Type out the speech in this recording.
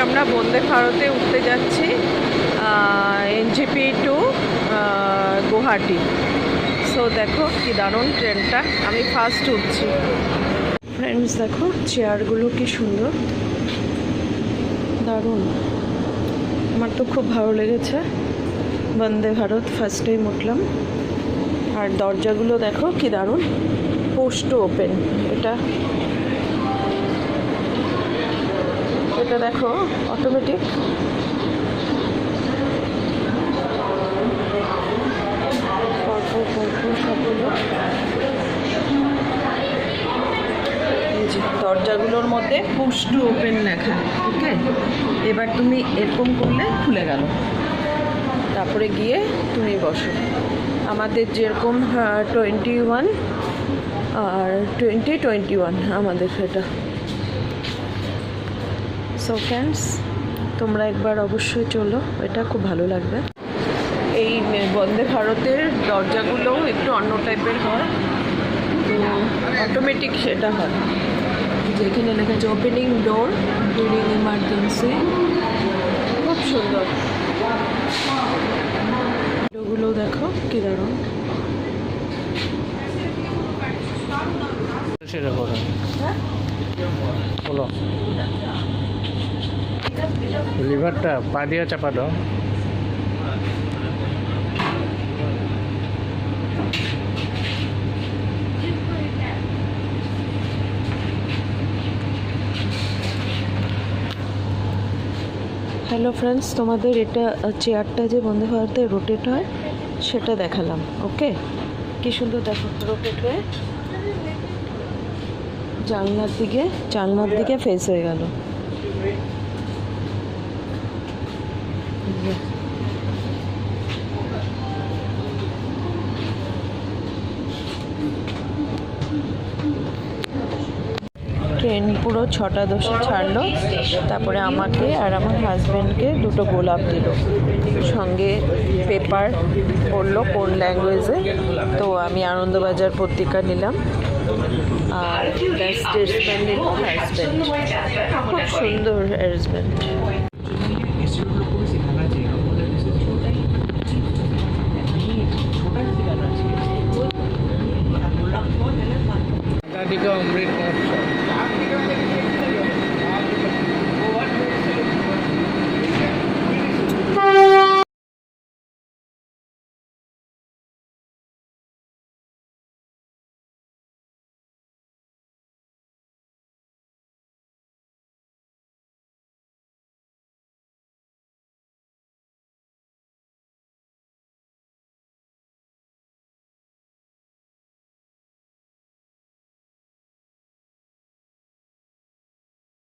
আমরা বন্দে ভারতে উঠতে যাচ্ছি এনজেপি টু গুয়াহাটি। সো দেখো কি দারুণ ট্রেনটা, আমি ফার্স্ট উঠছি। ফ্রেন্ডস দেখো চেয়ারগুলো কি সুন্দর, দারুণ, আমার তো খুব ভালো লেগেছে। বন্দে ভারত ফার্স্ট টাইম উঠলাম। আর দরজাগুলো দেখো কি দারুণ, পোস্ট ওপেন। এটা দেখো অটোমেটিক। সবগুলো এই যে দরজাগুলোর মধ্যে পুশ টু ওপেন লেখা। ওকে, এবার তুমি এরকম করলে খুলে গেল, তারপরে গিয়ে তুমি বসো। আমাদের যেরকম 21 আর 2021 আমাদের সেটা। সো ফ্রেন্ডস, তোমরা একবার অবশ্যই চলো, এটা খুব ভালো লাগবে। এই বন্দে ভারতের দরজাগুলো একটু অন্য টাইপের হয়, তো অটোমেটিক সেটা হয়। যেখানে লেখা আছে ওপেনিং ডোর ডিউরিং ইমার্জেন্সি, খুব সুন্দর। ওগুলো দেখো কি দারুণ। সেটা বলো, বলো লিভারটা পা দিয়ে চাপা দাও। হ্যালো ফ্রেন্ডস, তোমাদের এটা চেয়ারটা যে বন্দে ভারতে রোটেট হয় সেটা দেখালাম। ওকে, কি সুন্দর দেখো রোটেট হয়ে জানলার দিকে ফেস হয়ে গেল। ট্রেন পুরো 6টা 10-এ ছাড়লো, তারপরে আমাকে আর আমার হাজব্যান্ডকে 2টো গোলাপ দিল, সঙ্গে পেপার পড়লো কোন ল্যাঙ্গুয়েজে। তো আমি আনন্দবাজার পত্রিকা নিলাম, আর স্টেটসম্যান নিল হাজব্যান্ড। খুব সুন্দর অ্যারেঞ্জমেন্ট।